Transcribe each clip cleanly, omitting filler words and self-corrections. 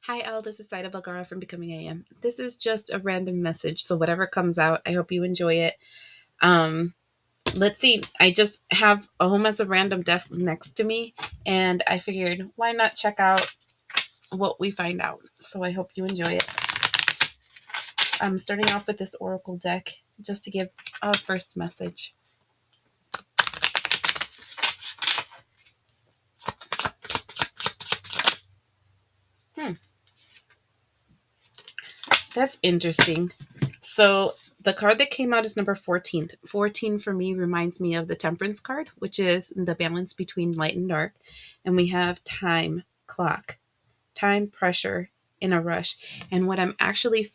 Hi, all. This is Zaida Velgara from Becoming AM. This is just a random message, so whatever comes out, I hope you enjoy it. Um, let's see. I just have a home as a random desk next to me, and I figured why not check out what we find out. So I hope you enjoy it. I'm starting off with this oracle deck just to give a first message. Hmm, that's interesting. So the card that came out is number 14. 14 for me reminds me of the Temperance card, which is the balance between light and dark. And we have time, clock, time, pressure, in a rush. And what I'm actually,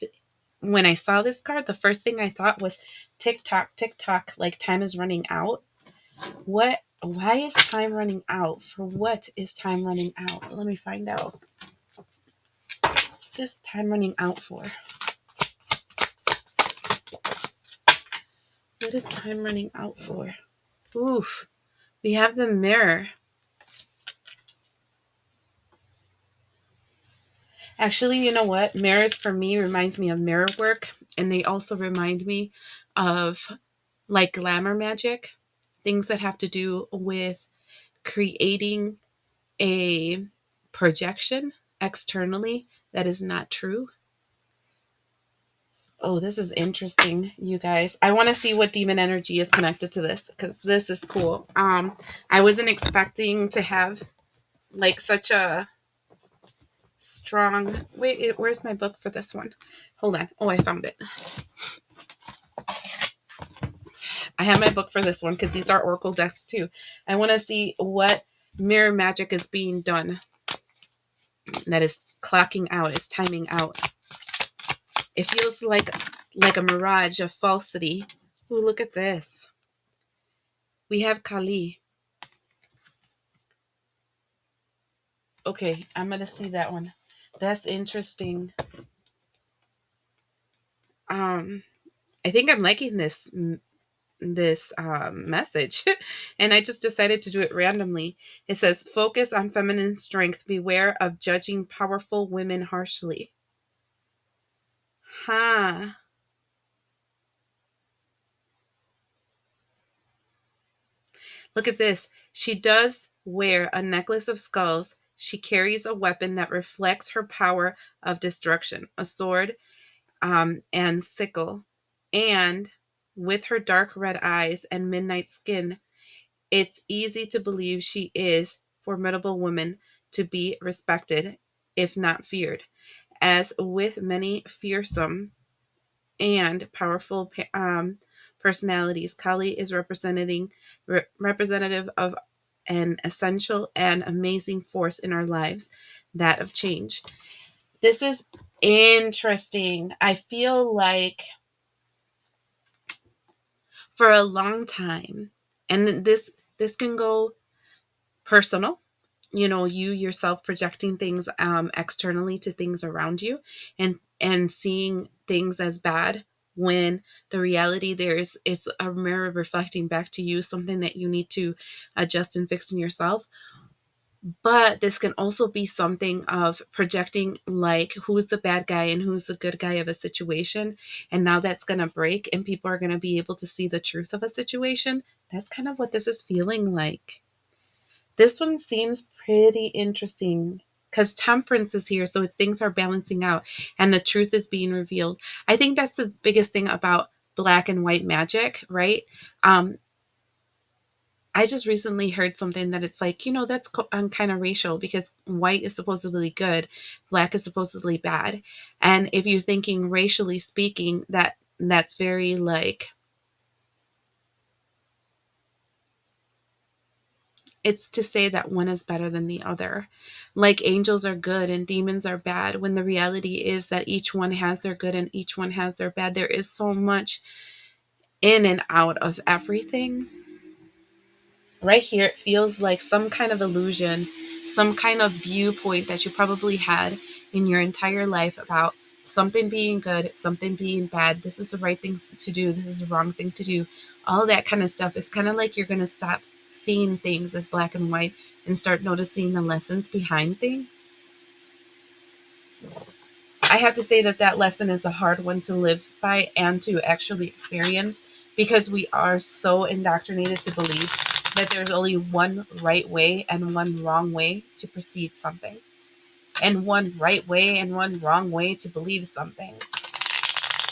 when I saw this card, the first thing I thought was tick tock, like time is running out. Why is time running out? For what is time running out? Let me find out. What is time running out for? What is time running out for? Oof. We have the mirror. Actually, you know what? Mirrors for me reminds me of mirror work, and they also remind me of like glamour magic, things that have to do with creating a projection externally that is not true. Oh, this is interesting, you guys. I want to see what demon energy is connected to this because this is cool. I wasn't expecting to have like such a strong. Wait, where's my book for this one? Hold on. Oh, I found it. I have my book for this one because these are oracle decks too. I want to see what mirror magic is being done that is clocking out, is timing out. It feels like a mirage of falsity. Ooh, look at this. We have Kali. Okay, I'm gonna see that one. That's interesting. Um, I think I'm liking this message, and I just decided to do it randomly. It says, "Focus on feminine strength. Beware of judging powerful women harshly." Huh. Look at this. She does wear a necklace of skulls. She carries a weapon that reflects her power of destruction, a sword and sickle. And with her dark red eyes and midnight skin, it's easy to believe she is a formidable woman to be respected, if not feared. As with many fearsome and powerful personalities, Kali is representative of an essential and amazing force in our lives, that of change. This is interesting. I feel like for a long time, and this can go personal, you yourself projecting things externally to things around you, and seeing things as bad when the reality it's a mirror reflecting back to you something that you need to adjust and fix in yourself. But this can also be something of projecting like who's the bad guy and who's the good guy of a situation, and now that's going to break and people are going to be able to see the truth of a situation. That's kind of what this is feeling like. This one seems pretty interesting because temperance is here, so it's things are balancing out and the truth is being revealed. I think that's the biggest thing about black and white magic, right? Um, I just recently heard something that it's like, that's kind of racial because white is supposedly good, black is supposedly bad. And if you're thinking racially speaking, that's very like, it's to say that one is better than the other. Like angels are good and demons are bad, when the reality is that each one has their good and each one has their bad. There is so much in and out of everything. Right here, it feels like some kind of illusion, some kind of viewpoint that you probably had in your entire life about something being good, something being bad. This is the right thing to do. This is the wrong thing to do. All that kind of stuff. It's kind of like you're going to stop seeing things as black and white and start noticing the lessons behind things. I have to say that that lesson is a hard one to live by and to actually experience, because we are so indoctrinated to believe that there's only one right way and one wrong way to perceive something, and one right way and one wrong way to believe something.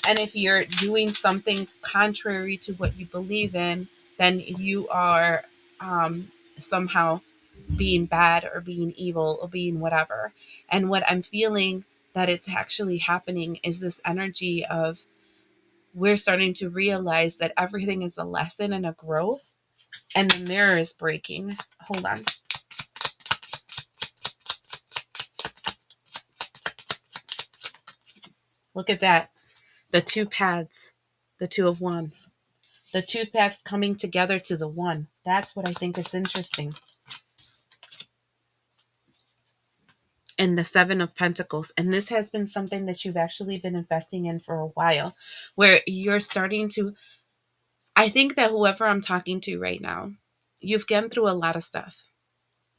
And if you're doing something contrary to what you believe in, then you are somehow being bad or being evil or being whatever. And what I'm feeling that is actually happening is this energy of, we're starting to realize that everything is a lesson and a growth, and the mirror is breaking. Hold on. Look at that. The two paths, the two of wands, the two paths coming together to the one. That's what I think is interesting. And the seven of pentacles. And this has been something that you've actually been investing in for a while, where you're starting to, I think that whoever I'm talking to right now, you've gone through a lot of stuff.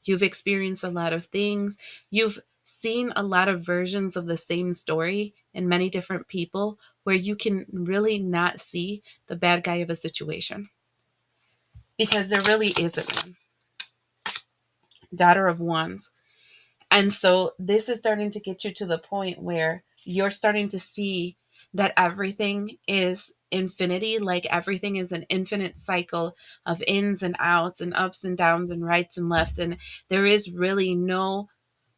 You've experienced a lot of things. You've seen a lot of versions of the same story in many different people, where you can really not see the bad guy of a situation, because there really isn't one. Daughter of Wands. And so this is starting to get you to the point where you're starting to see that everything is infinity, like everything is an infinite cycle of ins and outs and ups and downs and rights and lefts. And there is really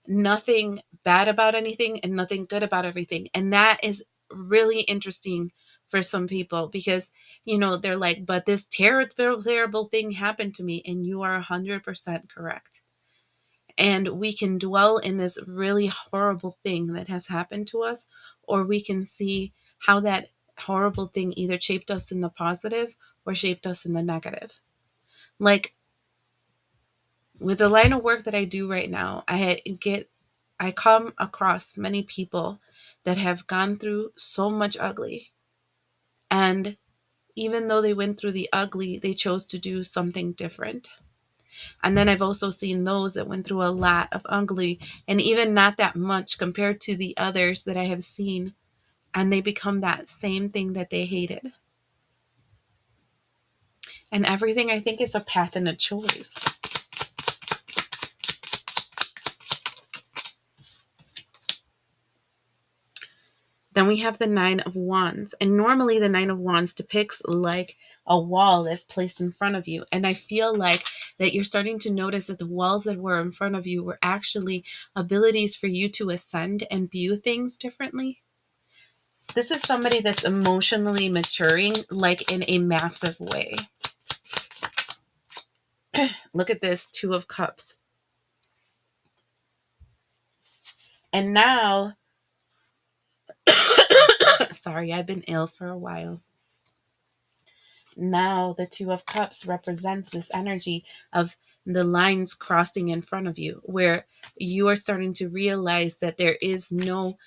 nothing bad about anything and nothing good about everything. And that is really interesting for some people, because, they're like, but this terrible, terrible thing happened to me. And you are 100% correct. And we can dwell in this really horrible thing that has happened to us, or we can see how that horrible thing either shaped us in the positive or shaped us in the negative. Like with the line of work that I do right now, I come across many people that have gone through so much ugly. And even though they went through the ugly, they chose to do something different. And then I've also seen those that went through a lot of ugly, and even not that much compared to the others that I have seen, and they become that same thing that they hated. And everything, I think, is a path and a choice. Then we have the Nine of Wands. And normally the Nine of Wands depicts like a wall that's placed in front of you. And I feel like that you're starting to notice that the walls that were in front of you were actually abilities for you to ascend and view things differently. This is somebody that's emotionally maturing, like in a massive way. Look at this, Two of Cups. And now, sorry, I've been ill for a while. Now the Two of Cups represents this energy of the lines crossing in front of you, where you are starting to realize that there is no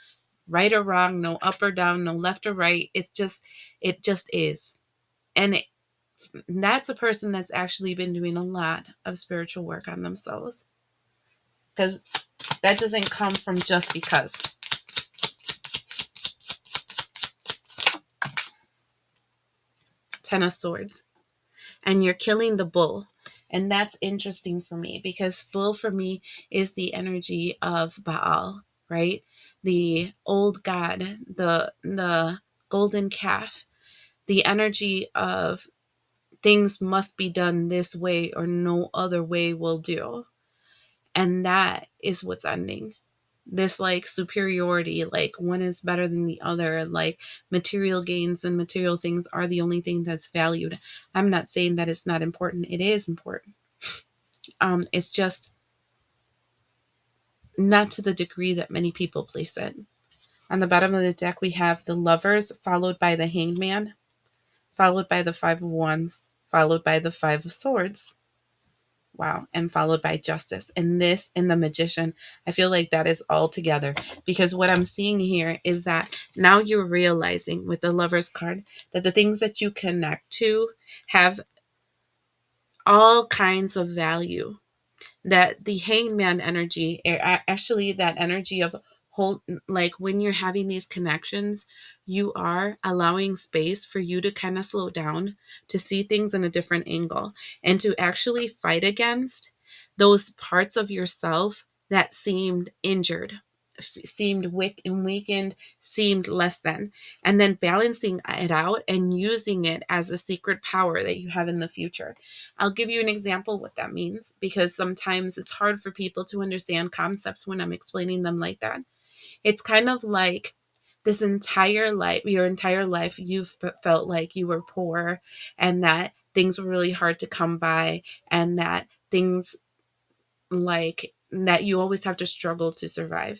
right or wrong, no up or down, no left or right. It just is. And that's a person that's actually been doing a lot of spiritual work on themselves, because that doesn't come from just because. Ten of Swords. And you're killing the bull. And that's interesting for me, because bull for me is the energy of Baal, right? The old god, the golden calf, the energy of things must be done this way or no other way will do. And that is what's ending. This like superiority, like one is better than the other, like material gains and material things are the only thing that's valued. I'm not saying that it's not important. It is important. It's just not to the degree that many people place it. On the bottom of the deck, we have the Lovers, followed by the Hanged Man, followed by the Five of Wands, followed by the Five of Swords. Wow. And followed by Justice. And this and the Magician, I feel like that is all together, because what I'm seeing here is that now you're realizing with the Lover's card that the things that you connect to have all kinds of value. That the Hangman energy, actually that energy of hold, like when you're having these connections, you are allowing space for you to kind of slow down, to see things in a different angle, and to actually fight against those parts of yourself that seemed injured, seemed weakened, seemed less than, and then balancing it out and using it as a secret power that you have in the future. I'll give you an example what that means, because sometimes it's hard for people to understand concepts when I'm explaining them like that. It's kind of like this entire life, your entire life, you've felt like you were poor, and that things were really hard to come by, and that things like that you always have to struggle to survive.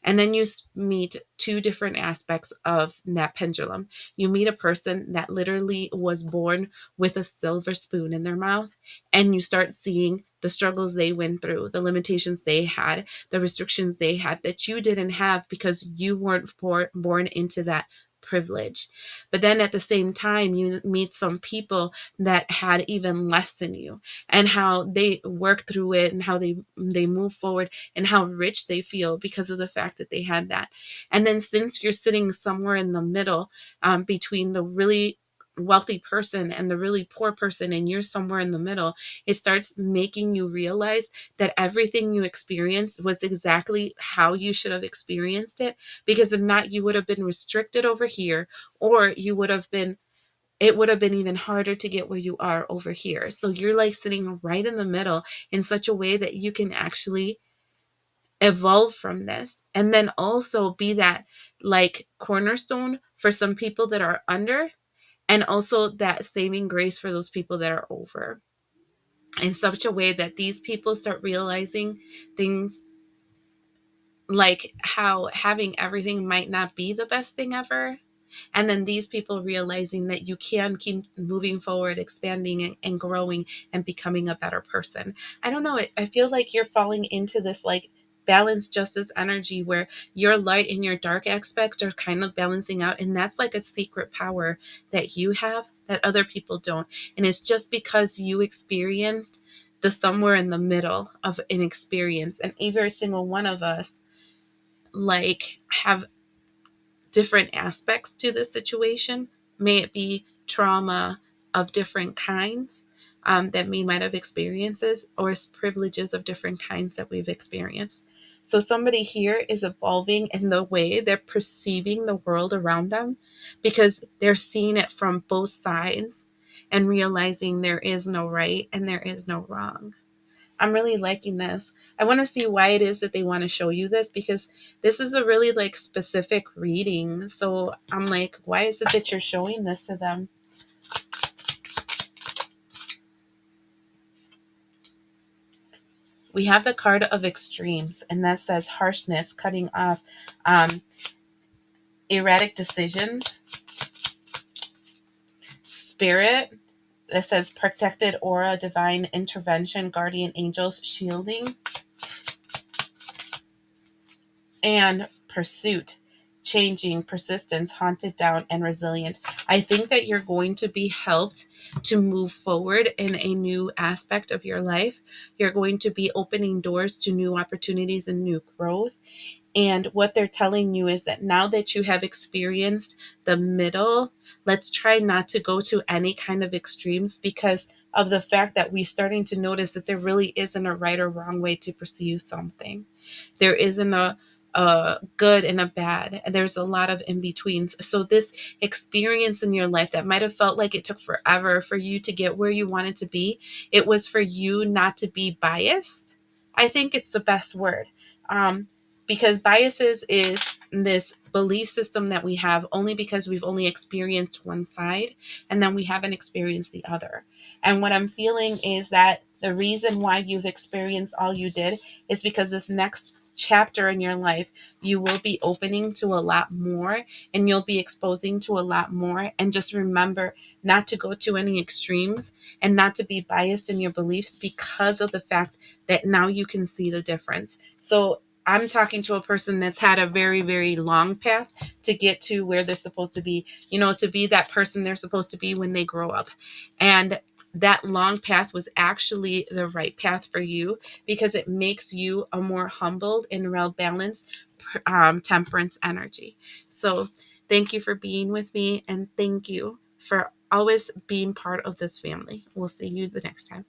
And then you meet two different aspects of that pendulum. You meet a person that literally was born with a silver spoon in their mouth, and you start seeing the struggles they went through, the limitations they had, the restrictions they had that you didn't have because you weren't born into that privilege. But then at the same time, you meet some people that had even less than you, and how they work through it, and how they move forward, and how rich they feel because of the fact that they had that. And then since you're sitting somewhere in the middle, between the really wealthy person and the really poor person, and you're somewhere in the middle, it starts making you realize that everything you experienced was exactly how you should have experienced it, because if not, you would have been restricted over here, or you would have been, it would have been even harder to get where you are over here. So you're like sitting right in the middle in such a way that you can actually evolve from this, and then also be that like cornerstone for some people that are under, and also that saving grace for those people that are over, in such a way that these people start realizing things like how having everything might not be the best thing ever. And then these people realizing that you can keep moving forward, expanding and growing and becoming a better person. I don't know. I feel like you're falling into this like balance justice energy where your light and your dark aspects are kind of balancing out. And that's like a secret power that you have that other people don't. And it's just because you experienced the somewhere in the middle of an experience. And every single one of us like have different aspects to the situation. May it be trauma of different kinds that we might have experiences, or privileges of different kinds that we've experienced. So somebody here is evolving in the way they're perceiving the world around them, because they're seeing it from both sides and realizing there is no right and there is no wrong. I'm really liking this. I want to see why it is that they want to show you this, because this is a really like specific reading. So I'm like, why is it that you're showing this to them? We have the card of extremes, and that says harshness, cutting off, um, erratic decisions, spirit. That says protected aura, divine intervention, guardian angels, shielding, and pursuit, changing, persistence, haunted down, and resilient. I think that you're going to be helped to move forward in a new aspect of your life. You're going to be opening doors to new opportunities and new growth. And what they're telling you is that now that you have experienced the middle, let's try not to go to any kind of extremes, because of the fact that we're starting to notice that there really isn't a right or wrong way to pursue something. There isn't a good and a bad. And there's a lot of in betweens. So this experience in your life that might have felt like it took forever for you to get where you wanted to be, it was for you not to be biased. I think it's the best word. Because biases is this belief system that we have only because we've only experienced one side, and then we haven't experienced the other. And what I'm feeling is that the reason why you've experienced all you did is because this next chapter in your life, you will be opening to a lot more, and you'll be exposing to a lot more. And just remember not to go to any extremes, and not to be biased in your beliefs, because of the fact that now you can see the difference. So I'm talking to a person that's had a very, very long path to get to where they're supposed to be, to be that person they're supposed to be when they grow up. And that long path was actually the right path for you, because it makes you a more humbled and well balanced temperance energy. So thank you for being with me, and thank you for always being part of this family. We'll see you the next time.